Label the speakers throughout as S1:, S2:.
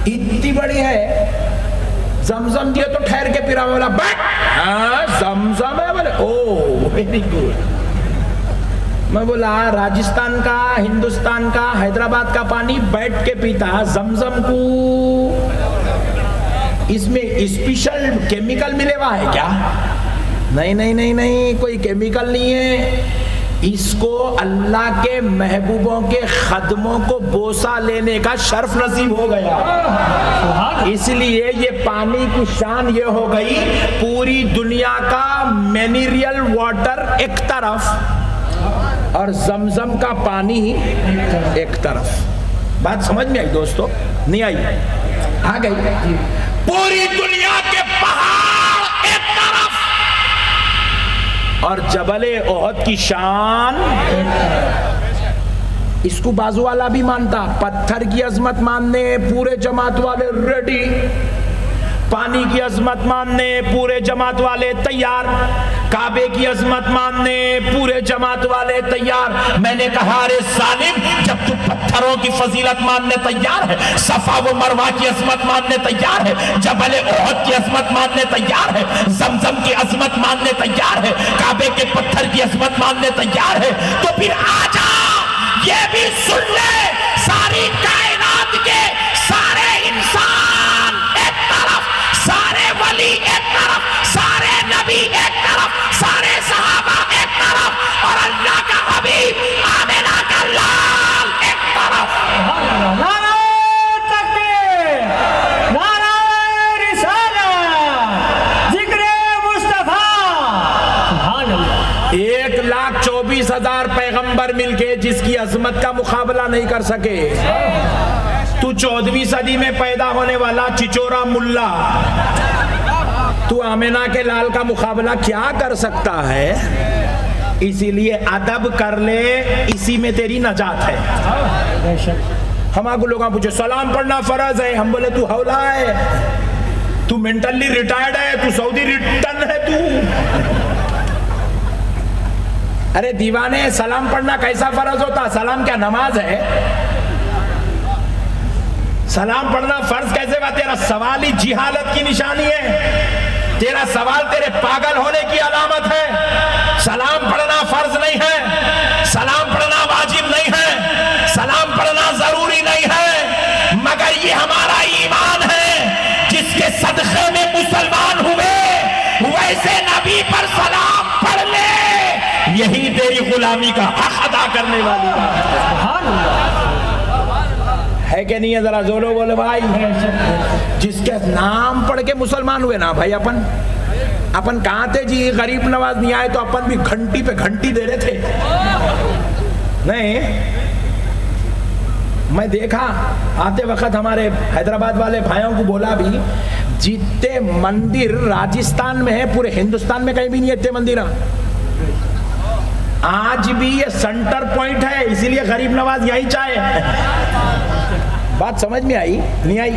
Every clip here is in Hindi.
S1: इतनी बड़ी है। जमजम दिए तो ठहर के पिरा, बोला बैठ, हाँ जमजम है, बोले ओ वेरी गुड। मैं बोला राजस्थान का, हिंदुस्तान का, हैदराबाद का पानी बैठ के पीता, जमजम को इसमें स्पेशल केमिकल मिले हुआ है क्या? नहीं नहीं नहीं नहीं, कोई केमिकल नहीं है। इसको अल्लाह के महबूबों के खदमों को बोसा लेने का शर्फ नसीब हो गया। इसलिए ये पानी की शान ये हो गई, पूरी दुनिया का मिनरल वाटर एक तरफ और जमजम का पानी एक तरफ। बात समझ में आई दोस्तों? नहीं आई? आ गई। पूरी दुनिया के पहाड़ एक तरफ और जबले ओहद की शान। इसको बाजू वाला भी मानता, पत्थर की अजमत मानने पूरे जमात वाले रेडी, पानी की अजमत मानने पूरे जमात वाले तैयार, काबे की अजमत मानने पूरे जमात वाले तैयार। मैंने कहा अरे सालिम, जब तू पत्थरों की फजीलत मानने तैयार है, सफा व मरवा की अजमत मानने तैयार है, जबल ओहद की अजमत मानने तैयार है, जमजम की अजमत मानने तैयार है, काबे के पत्थर की अजमत मानने तैयार है, तो फिर आजा ये भी सुन ले, सारी कायनात के सारे इंसान एक तरफ, सारे वली एक तरफ, सारे नबी एक तरफ, सारे सहाबा एक तरफ और अल्लाह का हबीब आमिना का लाल एक तरफ।
S2: नारे तकबीर, नारे रिसालत, जिक्रे मुस्तफा। सुभान अल्लाह।
S1: 1,24,000 पैगंबर मिलके जिसकी अजमत का मुकाबला नहीं कर सके। तू 14वीं सदी में पैदा होने वाला चिचोरा मुल्ला, तू आमिना के लाल का मुकाबला क्या कर सकता है? इसीलिए अदब कर ले, इसी में तेरी नजात है। हम आगू लोग पूछे सलाम पढ़ना फर्ज है, हम बोले तू हौला है, तू मेंटली रिटायर्ड है, तू सऊदी रिटर्न है तू। अरे दीवाने, सलाम पढ़ना कैसा फर्ज होता? सलाम क्या नमाज है? सलाम पढ़ना फर्ज कैसे हुआ? तेरा सवाल ही जिहालत की निशानी है, तेरा सवाल तेरे पागल होने की अलामत है। सलाम पढ़ना फर्ज नहीं है, सलाम पढ़ना वाजिब नहीं है, सलाम पढ़ना जरूरी नहीं है, मगर ये हमारा ईमान है जिसके सदक़े में मुसलमान हुए, वैसे नबी पर सलाम पढ़ ले, यही तेरी गुलामी का हक अदा करने वाली है कि नहीं है? जरा जोरो बोले भाई। जिसके नाम पढ़ के मुसलमान हुए ना भाई, अपन कहाँ थे जी? गरीब नवाज नहीं आए तो अपन भी घंटी पे घंटी दे रहे थे। नहीं, मैं देखा आते वक्त हमारे हैदराबाद वाले भाइयों को बोला भी, जितने मंदिर राजस्थान में है पूरे हिंदुस्तान में कहीं भी नहीं है इतने मंदिर। आज भी ये सेंटर पॉइंट है, इसीलिए गरीब नवाज यही चाहे। बात समझ में आई? नहीं आई?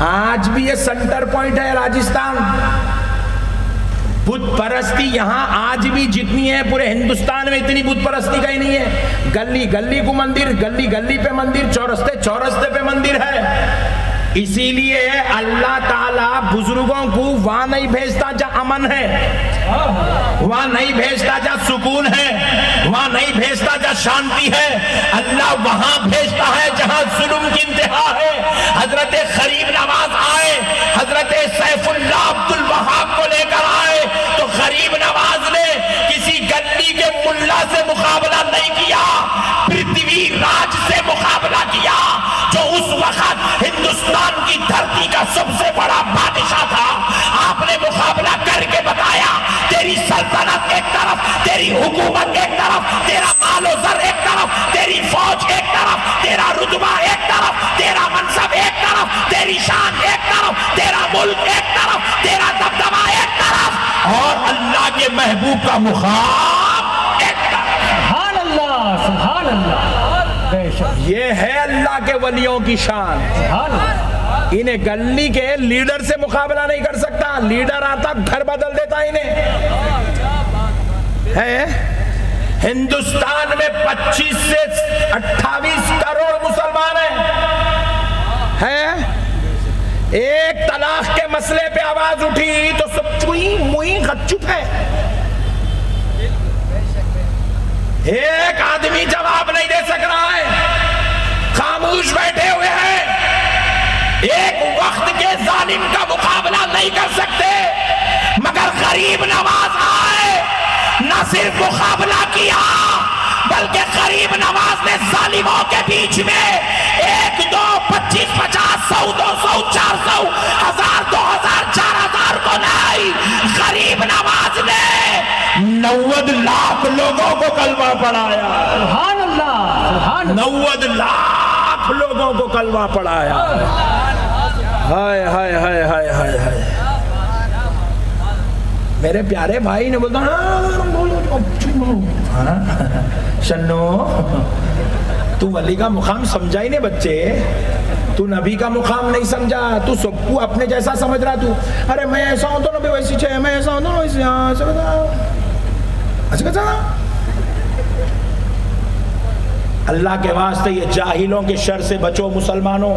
S1: आज भी ये सेंटर पॉइंट है राजस्थान। बुत परस्ती यहाँ आज भी जितनी है पूरे हिंदुस्तान में इतनी बुत परस्ती कहीं नहीं है। गली गली को मंदिर, गली गली पे मंदिर, चौरस्ते चौरस्ते पे मंदिर है। इसीलिए अल्लाह ताला बुजुर्गों को वहां नहीं भेजता जहां अमन है, वहां नहीं भेजता जहां सुकून है, वहां नहीं भेजता जहां शांति है। अल्लाह वहां भेजता है जहां जुल्म की इंतहा है। हजरत गरीब नवाज आए, हजरत सैफुल्लाह अब्दुल वहाब को लेकर आए, तो गरीब नवाज ने किसी गली के मुल्ला से मुकाबला नहीं किया, पृथ्वी राज से मुकाबला किया, जो उस वक्त हिंदुस्तान की धरती का सबसे बड़ा बादशाह था। आपने मुकाबला करके बताया, तेरी सल्तनत एक तरफ, तेरी हुकूमत एक तरफ, तेरा मालो जर एक तरफ, तेरी फौज एक तरफ, तेरा रुतबा एक तरफ, तेरा मनसब एक तरफ, तेरी शान एक तरफ, तेरा मुल्क एक तरफ, तेरा दबदबा एक तरफ, और अल्लाह के महबूब का मुकाम एक तरफ।
S2: सुभान अल्लाह, सुभान अल्लाह।
S1: ये है अल्लाह के वलियों की शान। इन्हें गली के लीडर से मुकाबला नहीं कर सकता, लीडर आता घर बदल देता इन्हें। है हिंदुस्तान में 25 से 28 करोड़ मुसलमान हैं, है मसले पे आवाज उठी तो सब चुई मुई गपचुप है। एक आदमी जवाब नहीं दे सक रहा है, खामोश बैठे हुए हैं। एक वक्त के जालिम का मुकाबला नहीं कर सकते, मगर गरीब नवाज आए, न सिर्फ मुकाबला किया बल्कि गरीब नवाज ने जालिमों के बीच में 1, 2, 25, 50, 100, 200, 400, 1000, 2000, 4000 को नहीं, गरीब नवाज ने 90 लाख लोगों को कलमा पढ़ाया।
S2: सुभान अल्लाह, सुभान अल्लाह।
S1: 90 लाख लोगों को कलमा पढ़ाया। हाय हाय हाय हाय हाय हाय। मेरे प्यारे भाई ने बोलता शन्नो तू वली का मुकाम समझा ही नहीं बच्चे, तू नबी का मुकाम नहीं समझा, तू सबको अपने जैसा समझ रहा। तू अरे मैं ऐसा हूं तो नबी वैसी चाहिए, मैं ऐसा हूं तो वैसी। अच्छा अल्लाह के वास्ते ये जाहिलों के शर से बचो मुसलमानों।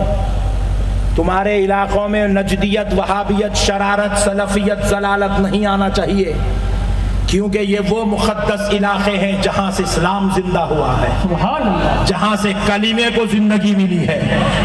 S1: तुम्हारे इलाकों में नजदियत, वहाबियत, शरारत, सलफियत, जलालत नहीं आना चाहिए, क्योंकि ये वो मुक़द्दस इलाके हैं जहाँ से इस्लाम जिंदा हुआ है, जहाँ से कलीमे को जिंदगी मिली है,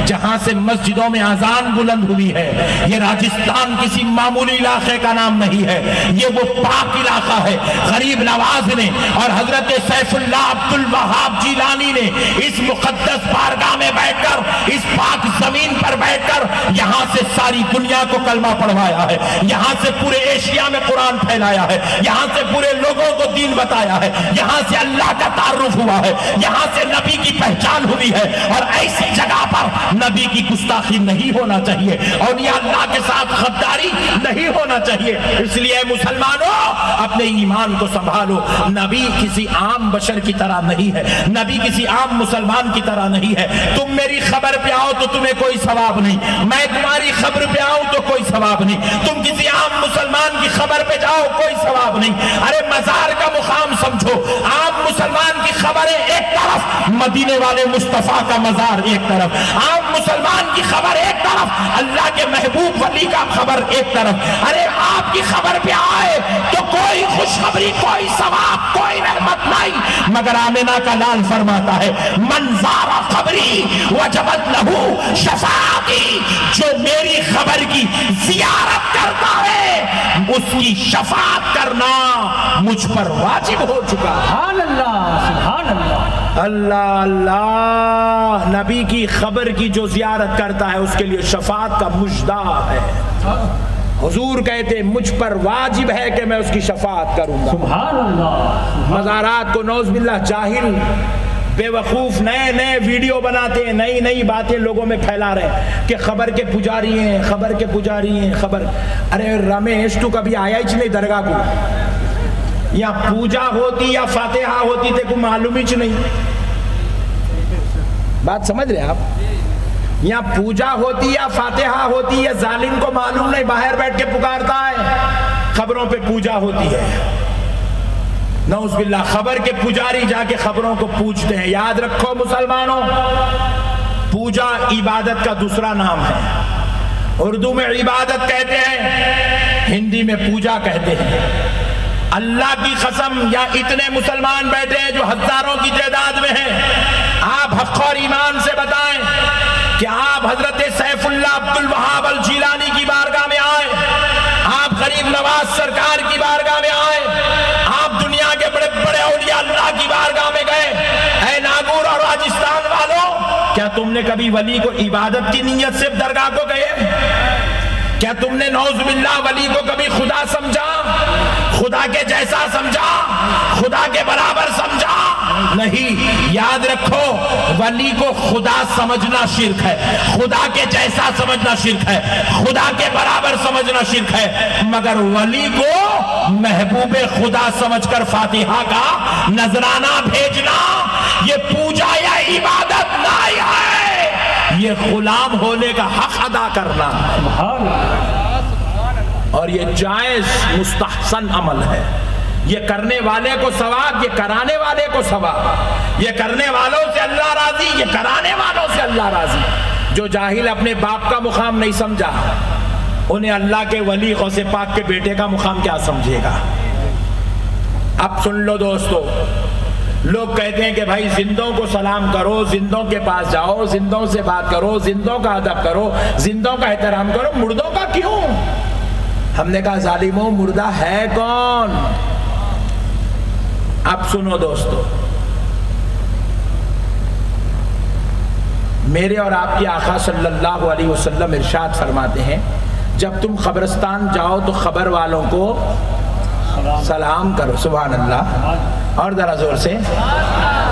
S1: जहाँ से मस्जिदों में अजान बुलंद हुई है। ये राजस्थान किसी मामूली इलाके का नाम नहीं है, ये वो पाक इलाका है। गरीब नवाज ने और हजरत सैफुल्लाह अब्दुल वहाब जिलानी ने इस मुक़द्दस बारगाह में बैठकर, इस पाक जमीन पर बैठकर यहाँ से सारी दुनिया को कलमा पढ़वाया है, यहाँ से पूरे एशिया में कुरान फैलाया है, यहाँ से पूरे लोगों को दीन बताया है, यहाँ से अल्लाह का तारुफ हुआ है, यहाँ से नबी की पहचान हुई है। और ऐसी जगह पर नबी की गुस्ताखी नहीं होना चाहिए और ये अल्लाह के साथ गद्दारी नहीं होना चाहिए। इसलिए मुसलमानों अपने ईमान को संभालो। नबी किसी आम बशर की तरह नहीं है, नबी किसी आम मुसलमान की तरह नहीं है। तुम मेरी खबर पे आओ तो तुम्हें कोई सवाब नहीं, मैं तुम्हारी खबर पे आऊं तो कोई सवाब नहीं। तुम किसी आम मुसलमान की खबर पे जाओ कोई सवाब नहीं। अरे मजार का मुकाम समझो, आम मुसलमान की खबरें एक तरफ, मदीने वाले मुस्तफा का मजार एक तरफ, आम मुसलमान की खबर एक तरफ, अल्लाह के महबूब वली का खबर एक तरफ। अरे आपकी खबर पे आए तो कोई खुशखबरी, कोई सवाब, कोई रहमत नहीं, मगर आमिना का लाल फरमाता है मंजारा खबरी वजबत लहू शफाअती, जो मेरी खबर की जियारत करता है उसकी शफाअत करना मुझ पर वाजिब हो चुका।
S2: सुभान अल्लाह, सुभान अल्लाह।
S1: अल्लाह अल्लाह, नबी की खबर की जो जियारत करता है उसके लिए शफाअत का मुजदा है। हुजूर कहते मुझ पर वाजिब है कि मैं उसकी शफाअत करूंगा।
S2: सुभान अल्लाह।
S1: मज़ारात को नौज़ बिल्लाह जाहिल बेवकूफ नए नए वीडियो बनाते हैं, नई नई बातें लोगों में फैला रहे हैं कि खबर के पुजारी हैं, खबर के पुजारी हैं, खबर। अरे रमेश तू कभी आया ही नहीं दरगाह को, या पूजा होती या फातिहा होती ते को मालूम ही नहीं। बात समझ रहे आप? या पूजा होती या फातिहा होती, या जालिम को मालूम नहीं, बाहर बैठ के पुकारता है खबरों पे पूजा होती है। नौज़ बिल्लाह, खबर के पुजारी जाके खबरों को पूजते हैं। याद रखो मुसलमानों, पूजा इबादत का दूसरा नाम है। उर्दू में इबादत कहते हैं, हिंदी में पूजा कहते हैं। अल्लाह की कसम, या इतने मुसलमान बैठे हैं जो हजारों की तादाद में हैं, आप हक और ईमान से बताएं कि आप हजरत सैफुल्लाह अब्दुल वहाब अल जिलानी की बारगाह में आए, आप गरीब नवाज सरकार की बारगाह में आए, आप दुनिया के बड़े बड़े औलिया अल्लाह की बारगाह में गए। ऐ नागौर और राजस्थान वालों, क्या तुमने कभी वली को इबादत की नीयत से दरगाह को गए? क्या तुमने नौज़ बिल्लाह वली को कभी खुदा समझा, खुदा के जैसा समझा, खुदा के बराबर समझा? नहीं। याद रखो, वली को खुदा समझना शिर्क है, खुदा के जैसा समझना शिर्क है, खुदा के बराबर समझना शिर्क है। मगर वली को महबूबे खुदा समझकर फातिहा का नजराना भेजना ये पूजा या इबादत नहीं है, ये गुलाम होने का हक अदा करना और ये जायज मुस्तहसन अमल है। ये करने वाले को सवाब, ये कराने वाले को सवाब। ये करने वालों से अल्लाह राजी, ये कराने वालों से अल्लाह राजी। जो जाहिल अपने बाप का मुकाम नहीं समझा, उन्हें अल्लाह के वली गौसे पाक के बेटे का मुकाम क्या समझेगा। अब सुन लो दोस्तों, लोग कहते हैं कि भाई जिंदों को सलाम करो, जिंदों के पास जाओ, जिंदों से बात करो, जिंदों का अदब करो, जिंदों का एहतराम करो, मुर्दों का क्यों। हमने कहा जालिमों, मुर्दा है कौन। अब सुनो दोस्तों, मेरे और आपके आका सल्लल्लाहु अलैहि वसल्लम इरशाद फरमाते हैं, जब तुम कब्रिस्तान जाओ तो खबर वालों को सलाम करो। सुभान अल्लाह। और जरा जोर से।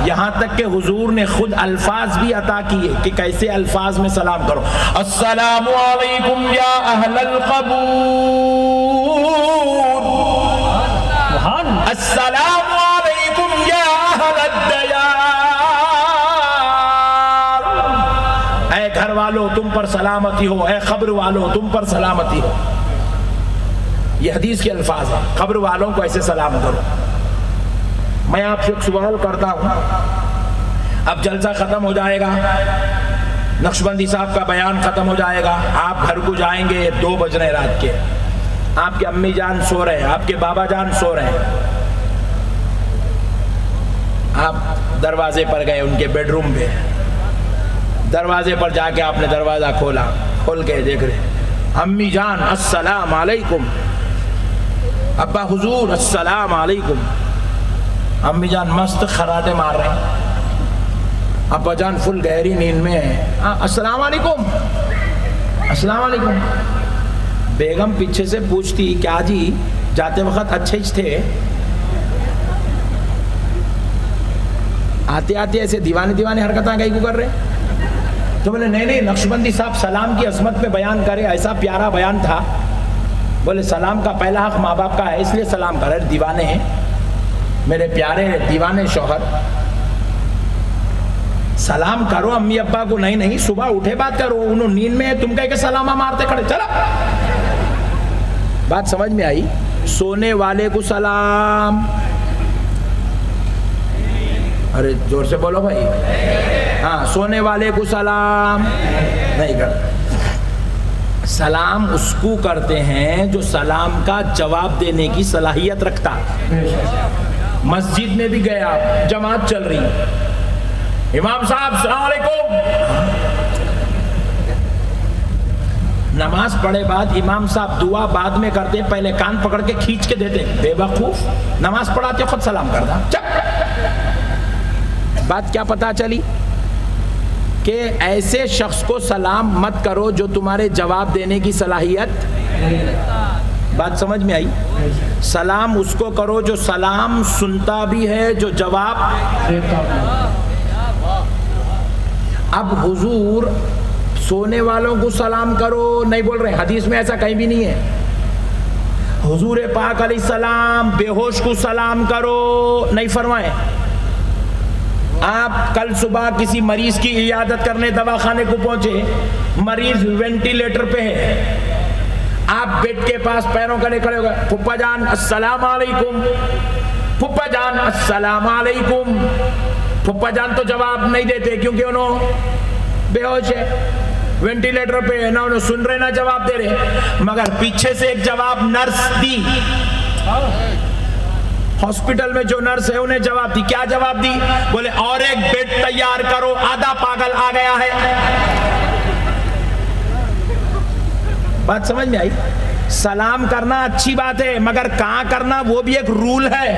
S1: यहाँ तक के हुजूर ने खुद अल्फाज भी अता किए कि कैसे अल्फाज में सलाम करो। अस्सलामु अलैकुम या अहलल कबूर, अस्सलामु अलैकुम या अहलद दयार। ऐ घर वालों तुम पर सलामती हो, ऐ खबर वालों तुम पर सलामती हो। ये हदीस के अल्फाज है, खबर वालों को ऐसे सलाम करो। मैं आपसे एक सवाल करता हूं, अब जलसा खत्म हो जाएगा, नक्शबंदी साहब का बयान खत्म हो जाएगा, आप घर को जाएंगे, 2 बज रहे रात के, आपके अम्मी जान सो रहे हैं, आपके बाबा जान सो रहे हैं, आप दरवाजे पर गए उनके बेडरूम पे, दरवाजे पर जाके आपने दरवाजा खोला, खोल के देख रहे अम्मी जान अस्सलाम वालेकुम, अब्बा हुजूर अस्सलाम वालेकुम। अम्मी जान मस्त खराटे मार रहे हैं, अब्बा जान फुल गहरी नींद में है। अस्सलाम वालेकुम, अस्सलाम वालेकुम। बेगम पीछे से पूछती, क्या जी जाते वक्त अच्छे ही थे, आते आते ऐसे दीवाने दीवाने हरकतें कहीं को कर रहे। तो बोले नहीं नहीं, नक्शबंदी साहब सलाम की अजमत में बयान करे, ऐसा प्यारा बयान था। बोले सलाम का पहला हक माँ बाप का है, इसलिए सलाम करे। दीवाने हैं मेरे प्यारे दीवाने शौहर, सलाम करो अम्मी अब्बा को। नहीं नहीं, सुबह उठे बात करो, उन्होंने नींद में तुम कह के सलामा मारते खड़े। चलो, बात समझ में आई। सोने वाले को सलाम, अरे जोर से बोलो भाई। हाँ, सोने वाले को सलाम नहीं कर। सलाम उसको करते हैं जो सलाम का जवाब देने की सलाहियत रखता। मस्जिद में भी गए आप, जमात चल रही, इमाम साहब सलाम अलैकुम, नमाज पढ़े बाद इमाम साहब दुआ बाद में करते, पहले कान पकड़ के खींच के देते। बेवकूफ, नमाज पढ़ाते खुद सलाम करता। बात क्या पता चली कि ऐसे शख्स को सलाम मत करो जो तुम्हारे जवाब देने की सलाहियत। बात समझ में आई। सलाम उसको करो जो सलाम सुनता भी है, जो जवाब देता भी। अब हुजूर सोने वालों को सलाम करो नहीं बोल रहे, हदीस में ऐसा कहीं भी नहीं है। हुजूर पाक अलैहिस्सलाम बेहोश को सलाम करो नहीं फरमाए। आप कल सुबह किसी मरीज की इयादत करने दवाखाने को पहुंचे, मरीज वेंटिलेटर पे है, आप बेड के पास पैरों गले खड़े हो गए, फुप्पा जान अस्सलाम वालेकुम, फुप्पा जान अस्सलाम वालेकुम। फुप्पा जान तो जवाब नहीं देते क्योंकि उन्होंने बेहोश है, वेंटिलेटर पे है, ना उन्हें सुन रहे ना जवाब दे रहे। मगर पीछे से एक जवाब नर्स दी, हॉस्पिटल में जो नर्स है उन्हें जवाब दी। क्या जवाब दी? बोले और एक बेड तैयार करो, आधा पागल आ गया है। बात समझ में आई। सलाम करना अच्छी बात है, मगर कहाँ करना वो भी एक रूल है,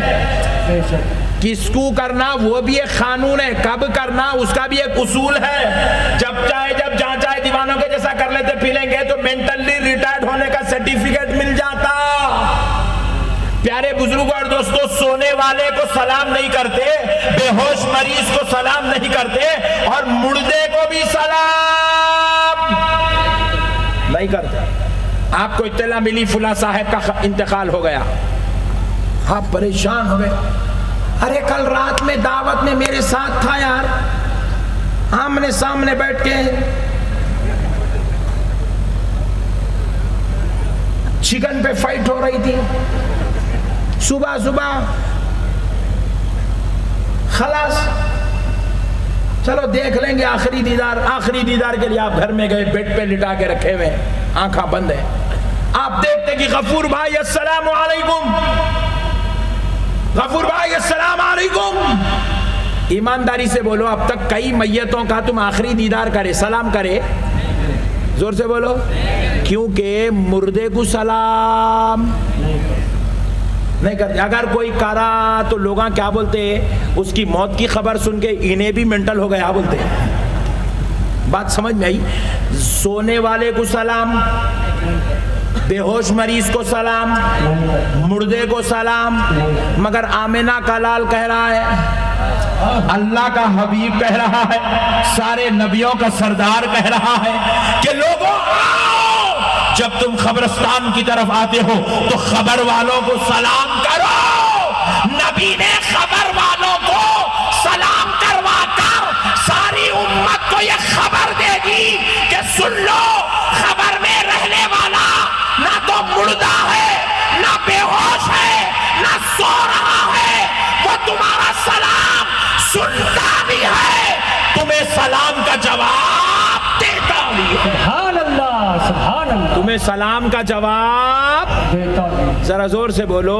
S1: किसको करना वो भी एक कानून है, कब करना उसका भी एक उसूल है। जब चाहे जब जहाँ चाहे दीवानों के जैसा कर लेते पी लेंगे तो मेंटली रिटायर्ड होने का सर्टिफिकेट मिल जाता। प्यारे बुजुर्गों और दोस्तों, सोने वाले को सलाम नहीं करते, बेहोश मरीज को सलाम नहीं करते, और मुर्दे को भी सलाम नहीं करते। आपको इत्तला मिली फुला साहब का इंतकाल हो गया, आप परेशान हो गए। अरे कल रात में दावत में मेरे साथ था यार, आमने सामने बैठ के चिकन पे फाइट हो रही थी। सुबह सुबह खलास, चलो देख लेंगे आखिरी दीदार। आखिरी दीदार के लिए आप घर में गए, बेड पे लिटा के रखे हुए, आंखें बंद है। आप देखते कि गफूर भाई अस्सलाम वालेकुम, गफूर भाई अस्सलाम वालेकुम। ईमानदारी से बोलो, अब तक कई मैयतों का तुम आखिरी दीदार करे, सलाम करे? जोर से बोलो। क्योंकि मुर्दे को सलाम नहीं करते। अगर कोई करा तो लोग क्या बोलते हैं, उसकी मौत की खबर सुन के इन्हें भी मेंटल हो गया बोलते हैं। बात समझ में आई? सोने वाले को सलाम, बेहोश मरीज को सलाम, मुर्दे को सलाम। मगर आमिना का लाल कह रहा है, अल्लाह का हबीब कह रहा है, सारे नबियों का सरदार कह रहा है कि लोगों आओ, जब तुम कब्रिस्तान की तरफ आते हो तो खबर वालों को सलाम करो। नबी ने खबर वालों को सलाम करवा कर सारी उम्मत को यह खबर दे दी कि सुन लो, खबर में रहने वाला ना तो मुर्दा है, ना बेहोश है, ना सो रहा है, वो तुम्हारा सलाम सुनता भी है, तुम्हें सलाम का जवाब देता भी है।
S2: सुभान अल्लाह, सुभान अल्लाह।
S1: तुम्हें सलाम का जवाब
S2: देता भी।
S1: जरा जोर से बोलो।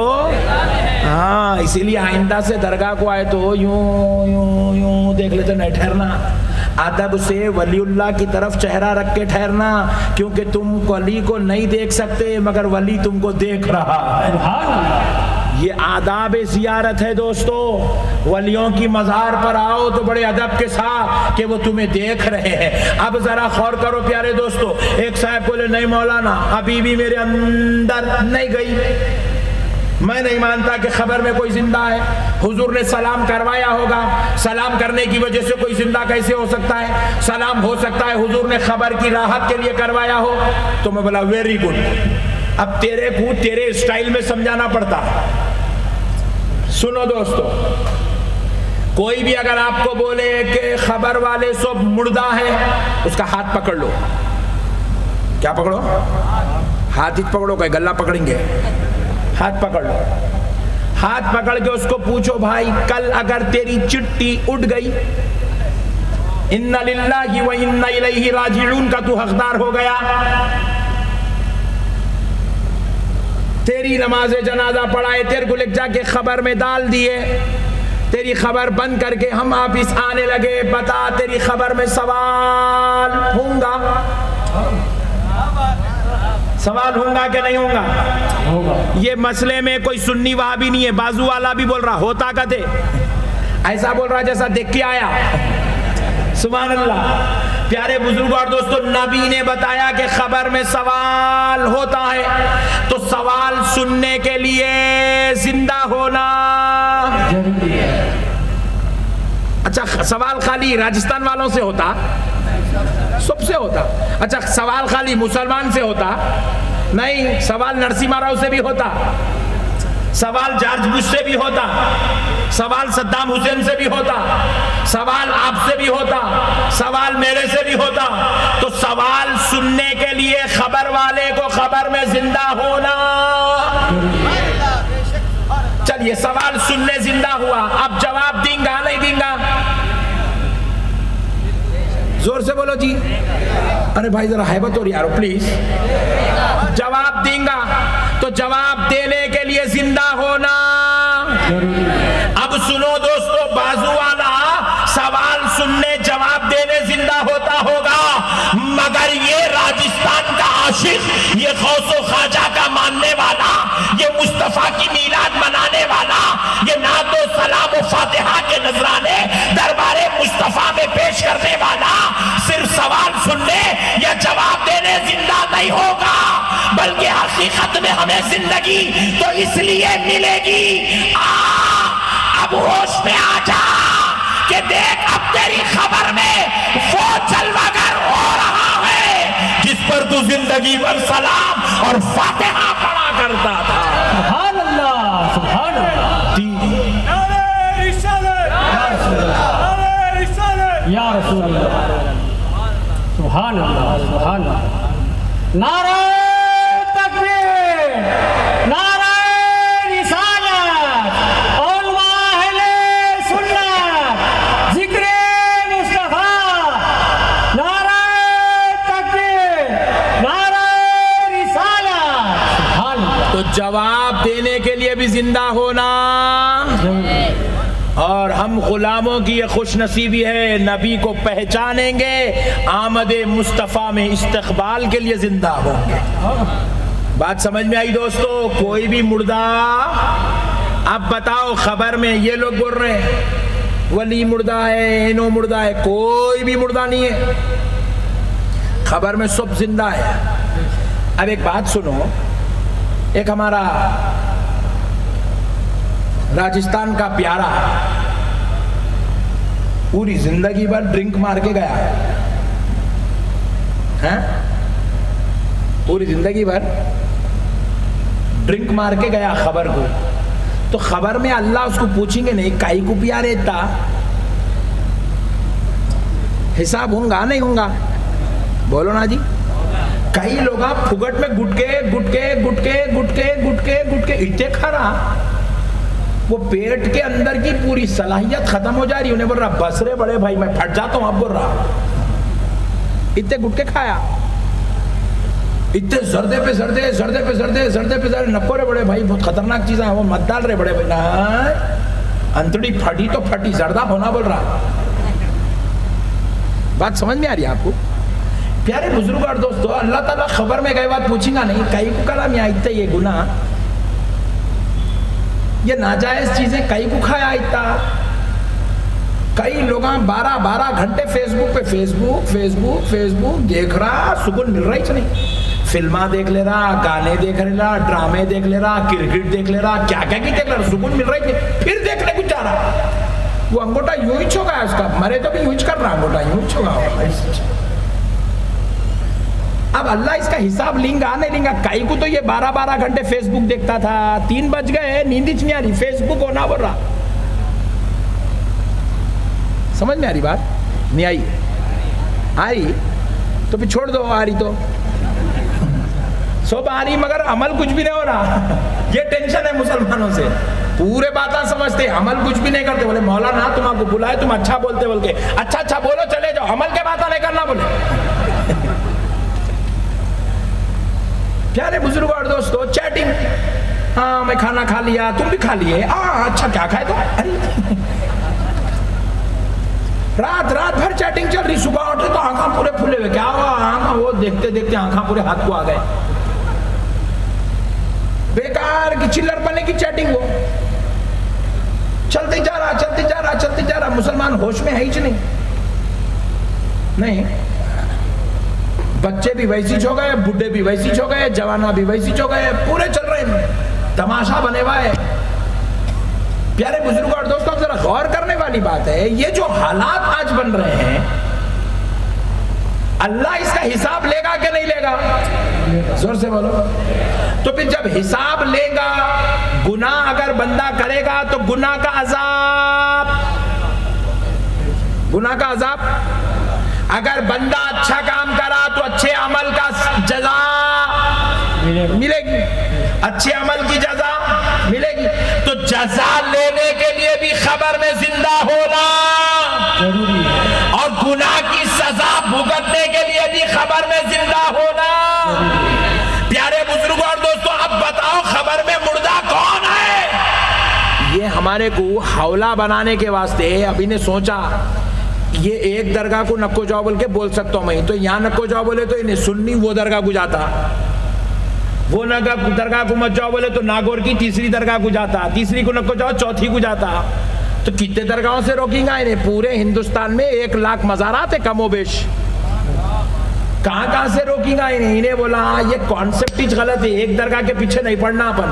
S1: हाँ, इसीलिए आइंदा से दरगाह को आए तो यूं यूं यूं देख लेते, नहीं ठहरना। अदब से वलीउल्लाह की तरफ चेहरा रख के ठहरना, क्योंकि तुम वली को नहीं देख सकते मगर वली तुमको देख रहा है।
S2: सुभान अल्लाह।
S1: ये आदाब ज़ियारत है दोस्तों। वलियों की मज़ार पर आओ तो बड़े अदब के साथ कि वो तुम्हें देख रहे हैं। अब जरा गौर करो प्यारे दोस्तों। एक साहब बोले, नहीं मौलाना, अभी भी मेरे अंदर नहीं गई, मैं नहीं मानता कि खबर में कोई जिंदा है। हुजूर ने सलाम करवाया होगा, सलाम करने की वजह से कोई जिंदा कैसे हो सकता है? सलाम हो सकता है हुजूर ने खबर की राहत के लिए करवाया हो। तो मैं बोला वेरी गुड। अब तेरे को तेरे स्टाइल में समझाना पड़ता। सुनो दोस्तों, कोई भी अगर आपको बोले कि खबर वाले सब मुर्दा है, उसका हाथ पकड़ लो। क्या पकड़ो? हाथ ही पकड़ो, कोई गला पकड़ेंगे? हाथ पकड़ लो। हाथ पकड़ के उसको पूछो, भाई कल अगर तेरी चिट्ठी उड़ गई, इन्ना लिल्लाहि व इन्ना इलैहि राजिऊन का तू हकदार हो गया, तेरी नमाज जनाजा पढ़ाए, तेरे को ले जाके खबर में डाल दिए, तेरी खबर बंद करके हम वापिस आने लगे, बता तेरी खबर में सवाल होगा? सवाल होगा कि नहीं होगा?
S2: होगा।
S1: ये मसले में कोई सुन्नी वहाबी नहीं है, बाजू वाला भी बोल रहा होता कदे ऐसा बोल रहा जैसा देख के आया। सुभान अल्लाह। प्यारे बुजुर्ग और दोस्तों, नबी ने बताया कि खबर में सवाल होता है, तो सवाल सुनने के लिए जिंदा होना
S2: जरूरी है।
S1: अच्छा, सवाल खाली राजस्थान वालों से होता? सबसे होता। अच्छा, सवाल खाली मुसलमान से होता? नहीं, सवाल नरसिम्हा राव से भी होता, सवाल जॉर्ज बुश से भी होता, सवाल सद्दाम हुसैन से भी होता, सवाल आपसे भी होता, सवाल मेरे से भी होता। तो सवाल सुनने के लिए खबर वाले को खबर में जिंदा होना। चलिए, सवाल सुनने जिंदा हुआ, अब जवाब देंगा नहीं देंगा? जोर से बोलो जी। अरे भाई जरा हैबत और यारो प्लीज। जवाब देंगा, तो जवाब देने के लिए जिंदा होना। अब सुनो दोस्तों, बाजू वाला सवाल सुनने जवाब देने जिंदा होता होगा, मगर ये राजस्थान का आशिक, ये गौसो ख्वाजा का मानने वाला, ये मुस्तफा की मीलाद मनाने वाला, ये नातो सलाम और फातिहा के नजराने दरबारे मुस्तफा में पेश करने वाला सिर्फ सवाल सुनने या जवाब देने जिंदा नहीं होगा, बल्कि हकीकत में हमें जिंदगी तो इसलिए मिलेगी। अब होश में आ जा कि देख, अब तेरी खबर में वो जलवागर हो रहा है जिस पर तू जिंदगी भर सलाम और फातिहा पढ़ा करता था।
S2: सुभान अल्लाह, सुभान अल्लाह। या रसूल अल्लाह, सुभान अल्लाह, सुभान अल्लाह। नारे तकबीर, नारे रिसालत, उलमा अहले सुन्नत, जिक्रे मुस्तफा। नारे तकबीर, नारे रिसालत,
S1: जवाब देने के लिए भी जिंदा होना। और हम गुलामों की ये खुश नसीबी है, नबी को पहचानेंगे, आमद मुस्तफ़ा में इस्तकबाल के लिए जिंदा होंगे। बात समझ में आई दोस्तों? कोई भी मुर्दा, अब बताओ खबर में ये लोग बोल रहे हैं वली मुर्दा है, इनो मुर्दा है, कोई भी मुर्दा नहीं है, खबर में सब जिंदा है। अब एक बात सुनो, एक हमारा राजस्थान का प्यारा पूरी जिंदगी भर ड्रिंक मार के गया है, पूरी जिंदगी भर ड्रिंक मार के गया खबर को। तो खबर में अल्लाह उसको पूछेंगे नहीं काई को पिया रहता, हिसाब होगा नहीं होगा? बोलो ना जी। कई लोग फुगट में गुटके गुटके गुटके गुटके गुटके गुटके इतने खा रहा, वो पेट के अंदर की पूरी सलाहियत खत्म हो जा रही। उन्हें बोल रहा बस रे बड़े भाई मैं फट जाता हूं, अब बोल रहा इतने गुटके खाया, इतने जर्दे पे जर्दे जर्दे पे जर्दे जर्दे पे जर्दे, नको रे बड़े भाई बहुत खतरनाक चीज है वो मत डाल रे बड़े भाई ना, अंतड़ी फटी तो फटी, जर्दा होना बोल रहा। बात समझ में आ रही है आपको? प्यारे बुजुर्ग और दोस्तों, अल्लाह ताला खबर में गए बात पूछेगा नहीं कई को कलाम या इतना ये गुना, ये नाजायज चीजें कई को खाया इतना। कई लोग 12-12 घंटे फेसबुक पे फेसबुक फेसबुक फेसबुक देख रहा, सुकून मिल रहा ही नहीं। फिल्मा देख ले रहा, गाने देख ले रहा, ड्रामे देख ले रहा, क्रिकेट देख ले रहा, क्या क्या देख ले रहा, सुकून मिल रहा ही नहीं। फिर देखने कुछ जा रहा, वो अंगूठा यूं ही छोगा है उसका, मरे तो भी यूं ही कर रहा, अंगूठा यूं ही छोगा। अब अल्लाह इसका हिसाब लेंगा नहीं लेंगा? कई को तो ये 12-12 घंटे फेसबुक देखता था, 3 बज गए नींद ही नहीं आ रही, फेसबुक होना बोल रहा। समझ में आ रही बात? नहीं आई? आ रही तो फिर छोड़ दो, आ रही तो सब आ रही मगर अमल कुछ भी नहीं हो रहा। ये टेंशन है मुसलमानों से, पूरे बातें समझते, अमल कुछ भी नहीं करते। बोले मौलाना तुमको बुलाए, तुम अच्छा बोलते बोल के, अच्छा अच्छा बोलो चले जाओ, अमल के बातें नहीं करना बोले। प्यारे बुजुर्ग और दोस्तों, चैटिंग, हाँ मैं खाना खा लिया, तुम भी खा लिए, अच्छा क्या खाए तो, अरे रात रात भर चैटिंग चल रही, सुबह उठे तो आंखा पूरे फूले हुए, क्या हुआ आंखा, वो देखते देखते आंखा पूरे हाथ को आ गए। बेकार की चिल्लर पने की चैटिंग, वो चलते जा रहा चलते जा रहा चलते जा रहा। मुसलमान होश में है ही नहीं, बच्चे भी वैसी हो गए, बुढ़े भी वैसी हो गए, जवाना भी वैसी हो गए, पूरे चल रहे हैं, तमाशा बने हुआ है। प्यारे बुजुर्ग और दोस्तों, जरा गौर करने वाली बात है, ये जो हालात आज बन रहे हैं, अल्लाह इसका हिसाब लेगा कि नहीं लेगा? जोर से बोलो। तो फिर जब हिसाब लेगा, गुनाह अगर बंदा करेगा तो गुनाह का अजाब, गुनाह का अजाब, अगर बंदा अच्छा काम करा तो अच्छे अमल का जजा मिलेगी, अच्छे अमल की जजा मिलेगी। तो जजा लेने के लिए भी खबर में जिंदा होना जरूरी है, और गुनाह की सजा भुगतने के लिए भी खबर में जिंदा होना। प्यारे बुजुर्ग और दोस्तों, अब बताओ खबर में मुर्दा कौन है? ये हमारे को हौला बनाने के वास्ते अभी ने सोचा ये एक दरगाह को नक्को जाओ बोल के बोल सकता हूं मैं, तो यहाँ नक्को जाओ बोले तो इन्हें सुन्नी वो दरगाह को जाता, वो दरगाह को मत जाओ बोले तो नागौर की तीसरी दरगाह को जाता, तीसरी को नक्को जाओ चौथी को जाता। तो कितने दरगाहों से रोकेंगे इन्हें? पूरे हिंदुस्तान में 1 लाख मज़ारात है कमोबेश, कहां कहां से रोकेंगे इन्हें? इन्हें बोला ये कॉन्सेप्ट ही गलत है, एक दरगाह के पीछे नहीं पड़ना अपन।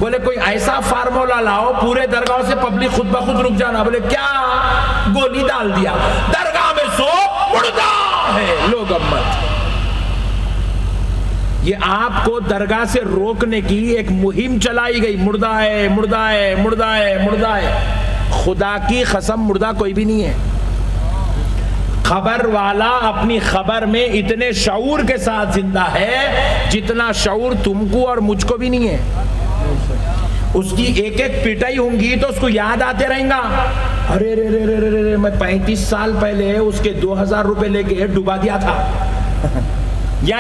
S1: बोले कोई ऐसा फार्मूला लाओ पूरे दरगाहों से पब्लिक खुद ब खुद रुक जाना। बोले क्या? गोली डाल दिया, दरगाह में सो मुर्दा है, लोग अम्मत। ये आपको दरगाह से रोकने की एक मुहिम चलाई गई, मुर्दा है मुर्दा है मुर्दा है मुर्दा है। खुदा की कसम मुर्दा कोई भी नहीं है। खबर वाला अपनी खबर में इतने शऊर के साथ जिंदा है जितना शऊर तुमको और मुझको भी नहीं है। उसकी एक एक पिटाई होंगी तो उसको याद आते रहेगा, अरे रे रे रे रे रे मैं 35 साल पहले उसके 2000 रुपए लेके डुबा दिया था।